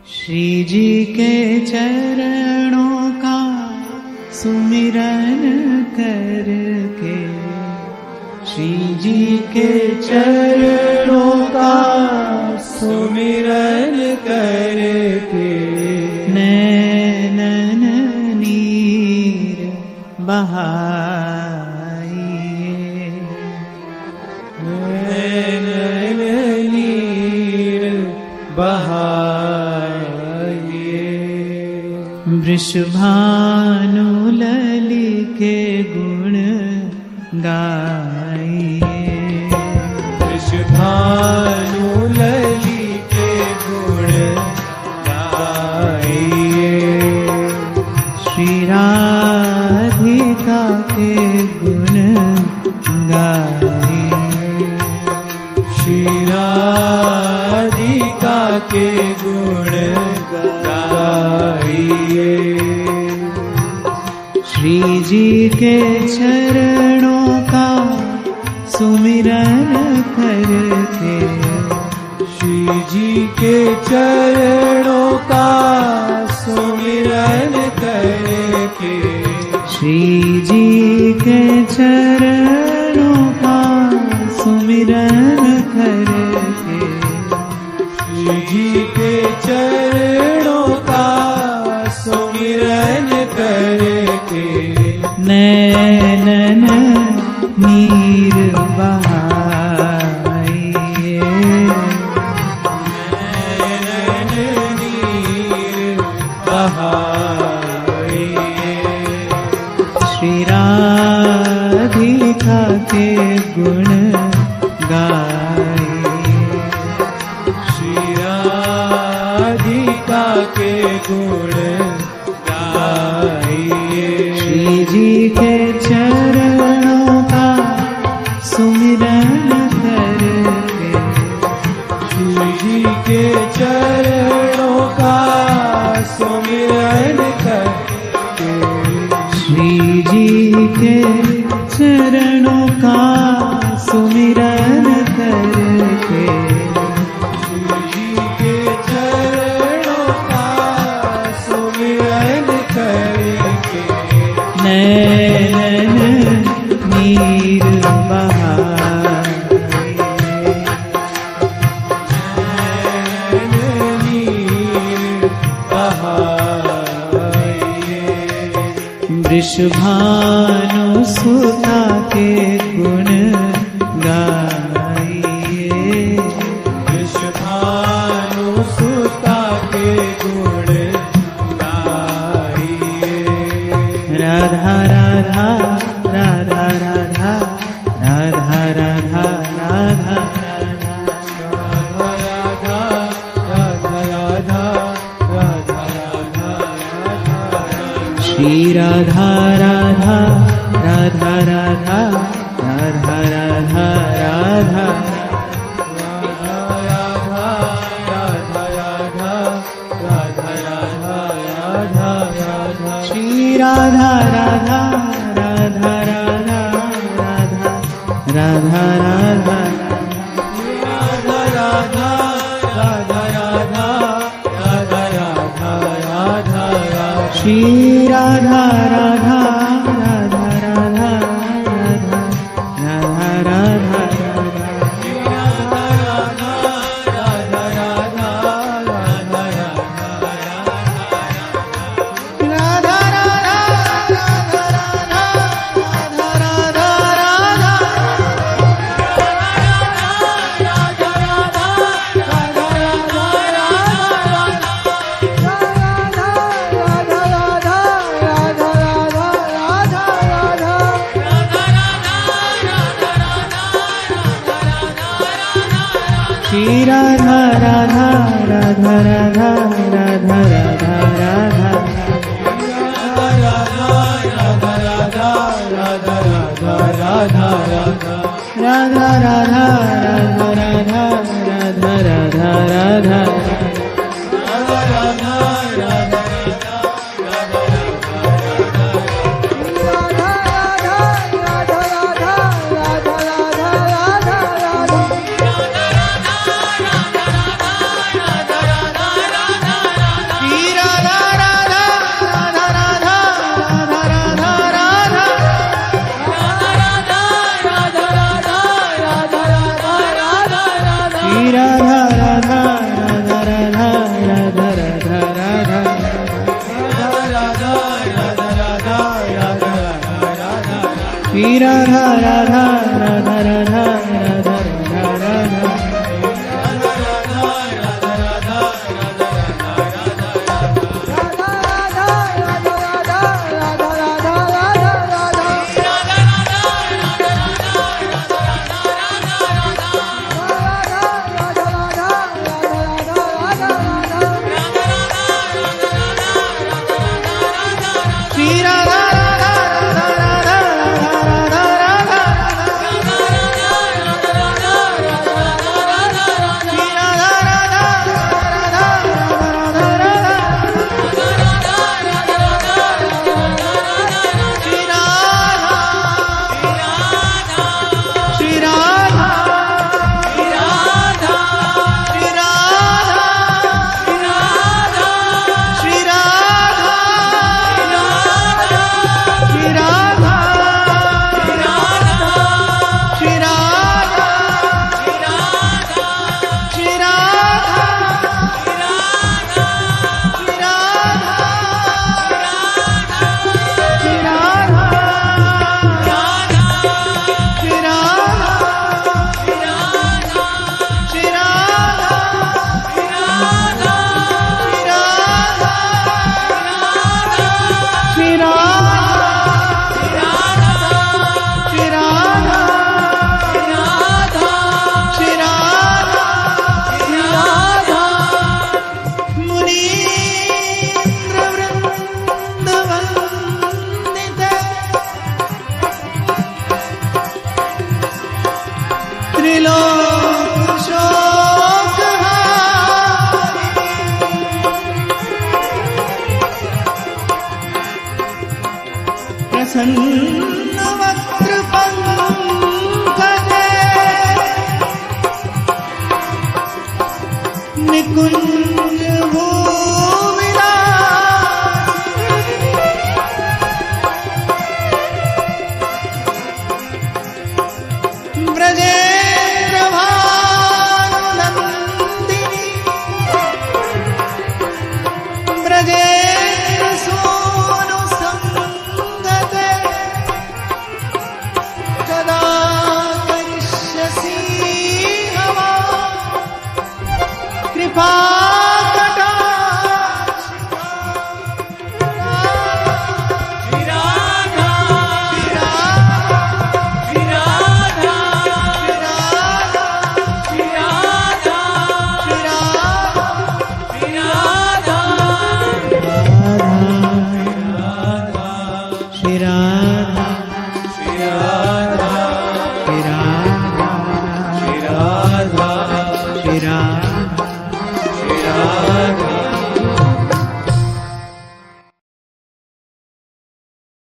श्री जी के चरणों का सुमिरन करके, श्री जी के चरणों का सुमिरन करके, नैनन नीर बहाइए, नैनन नीर बहाइए। वृषभानु लली के गुण गाइए, वृषभानु लली के गुण गाइए। श्री राधिका के गुण गाइए, श्री राधिका के गुण गाइए। श्री जी के चरणों का सुमिरन करके, श्री जी के चरणों का सुमिरन करके, श्री जी के चरणों का सुमिरन करके, श्री जी के चरणों का सुमिरन करके, नैनन नीर बहाइए, नैनन नीर बहाइए। श्री राधिका के गुण गाइए, श्री राधिका के गुण गाइए। श्री जी के चरणों का सुमिरन करके, श्री जी के चरणों का सुमिरन करके, श्री जी के चरणों का सुमिरन करके, श्री जी के चरणों का सुमिरन करके, नैनन नीर बहाइए, नैनन नीर बहाइए। वृषभानु सुता के गुण गाइए, वृषभानु सुता के गुण गाइए। राधा राधा राधा राधा राधा राधा राधा राधा राधा राधा राधा राधा। श्री राधा राधा राधा राधा राधा राधा राधा श्री राधा राधा राधा राधा राधा राधा राधा राधा राधा राधा राधा राधा राधा श्री राधा राधा राधा राधा राधा राधा श्री राधा राधा राधा राधा राधा राधा राधा राधा राधा राधा राधा राधा राधा राधा राधा राधा राधा राधा राधा राधा प्रसन्नवक्त्र पंकजे निकुंज भूविलास ब्रजेन्द्र भानुनंदिनी ब्रजेन्द्र सोनु संगते कदा करिष्यसि हवा कृपा Shri Radha, Shri Radha, Shri Radha, Shri Radha, Shri Radha, Shri Radha.